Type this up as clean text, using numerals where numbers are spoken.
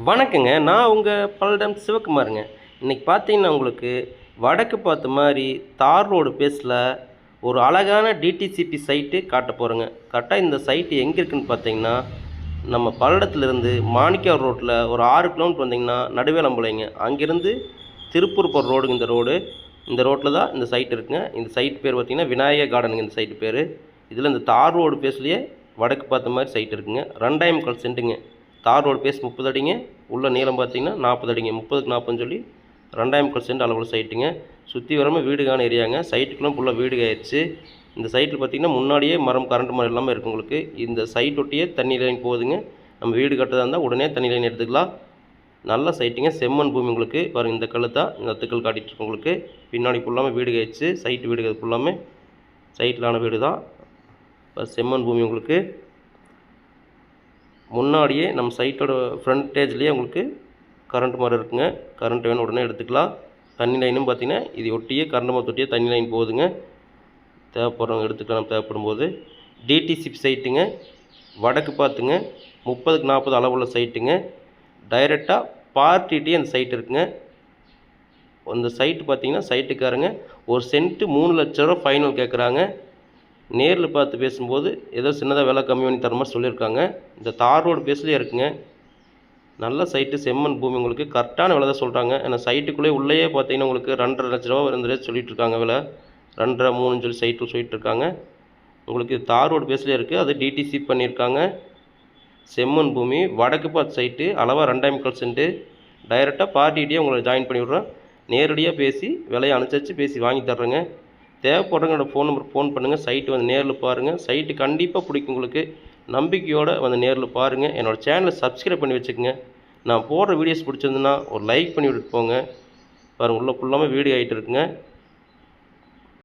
வணக்கங்க. நான் உங்க பல்லடம் சிவகுமாருங்க. இன்னைக்கு பார்த்தீங்கன்னா, உங்களுக்கு வடக்கு பார்த்த மாரி தார் ரோடு பேஸ்ல ஒரு அழகான டிடிசிபி சைட்டு காட்டப் போறேங்க. கரெக்ட்டா இந்த சைட்டு எங்க இருக்குன்னு பார்த்தீங்கன்னா, நம்ம பல்லடத்துலேருந்து மாணிக்கம் ரோட்ல ஒரு 6 கிலோமீட்டர் வந்தீங்கன்னா, நடுவேலம்பாளையங்க. அங்கேருந்து திருப்பூர் போற ரோடுங்க இந்த ரோடு. இந்த ரோட்ல தான் இந்த சைட் இருக்குங்க. இந்த சைட் பேர் பார்த்தீங்கன்னா, விநாயகா கார்டனுங்க இந்த சைட்டு பேரு. இதில இந்த தார் ரோடு பேஸ்லயே வடக்கு பார்த்த மாரி சைட் இருக்குங்க. 2.25 சென்ட்டுங்க. தார் ரோடு பேஸ் 30 அடிங்க. உள்ள நீளம் பார்த்தீங்கன்னா 40 அடிங்க. 30க்கு 40ன்னு சொல்லி 2.25 சென்ட் அளவுள்ள சைட்டுங்க. சுற்றி வராம வீடுகான ஏரியாங்க. சைட்டுக்குள்ள ஃபுல்லா வீடு ஆயிருச்சு. இந்த சைட்டில் பார்த்தீங்கன்னா, முன்னாடியே மரம், கரண்ட் மரம் எல்லாமே இருக்குது உங்களுக்கு. இந்த சைட் ஒட்டியே தண்ணி லைன் போகுதுங்க. நம்ம வீடு கட்டுறதா இருந்தால் உடனே தண்ணி லைன் எடுத்துக்கலாம். நல்ல சைட்டுங்க. செம்மண் பூமி உங்களுக்கு. பாருங்க இந்த கல்லு தான். இந்த அத்துக்கல் காட்டிகிட்டு உங்களுக்கு. பின்னாடி ஃபுல்லாமே வீடு ஆயிருச்சு. சைட்டு வீடு ஃபுல்லாமே சைட்டிலான வீடு தான். செம்மண் பூமி உங்களுக்கு. முன்னாடியே நம்ம சைட்டோட ஃப்ரண்டேஜ்லேயே உங்களுக்கு கரண்ட் மரம் இருக்குங்க. கரண்ட் வேணும் உடனே எடுத்துக்கலாம். தண்ணி லைனும் பார்த்தீங்கன்னா, இது ஒட்டியே கரண்ட் மரத்தை ஒட்டியே தண்ணி லைன் போகுதுங்க. தேவைப்படுறவங்க எடுத்துக்கலாம் தேவைப்படும் போது. டிடிசிபி சைட்டுங்க. வடக்கு பார்த்துங்க. 30க்கு 40 அளவுள்ள சைட்டுங்க. டைரெக்டாக பார்ட்டிகிட்டே அந்த சைட் இருக்குங்க. அந்த சைட்டு பார்த்தீங்கன்னா, சைட்டுக்காரங்க 1 சென்ட்டு 3 லட்ச ரூபா ஃபைனல் கேட்குறாங்க. நேரில் பார்த்து பேசும்போது ஏதோ சின்னதாக விலை கம்மி பண்ணி தர மாதிரி சொல்லியிருக்காங்க. இந்த தார் ரோடு பேஸ்லேயே இருக்குங்க. நல்ல சைட்டு, செம்மண் பூமி உங்களுக்கு. கரெக்டான விலை தான் சொல்கிறாங்க. ஏன்னா சைட்டுக்குள்ளே உள்ளேயே பார்த்தீங்கன்னா, உங்களுக்கு 2.5 லட்ச ரூபா இந்த ரேட் சொல்லிட்டு இருக்காங்க விலை. 2.5 3ன்னு சொல்லி சைட்டு சொல்லிட்டு இருக்காங்க. உங்களுக்கு தார் ரோடு பேஸ்லேயே இருக்குது. அது டிடிசி பண்ணியிருக்காங்க. செம்மண் பூமி, வடக்கு பார்த்து சைட்டு, அளவாக 2.25 சென்ட்டு. டைரெக்டாக பார்ட்டிகிட்டே உங்களை ஜாயின் பண்ணி விட்றோம். நேரடியாக பேசி விலையை அனுசரித்து பேசி வாங்கி தர்றேங்க. தேவைப்படுறவங்க என்னோடய ஃபோன் நம்பர் ஃபோன் பண்ணுங்கள். சைட்டு வந்து நேரில் பாருங்கள். சைட்டு கண்டிப்பாக பிடிக்கும் உங்களுக்கு. நம்பிக்கையோடு வந்து நேரில் பாருங்கள். என்னோடய சேனலை சப்ஸ்கிரைப் பண்ணி வச்சுக்கோங்க. நான் போடுற வீடியோஸ் பிடிச்சிருந்துன்னா ஒரு லைக் பண்ணி விட்டுட்டு போங்க. பாருங்கள் உள்ள ஃபுல்லாமே வீடியோ ஆகிட்டு இருக்குங்க.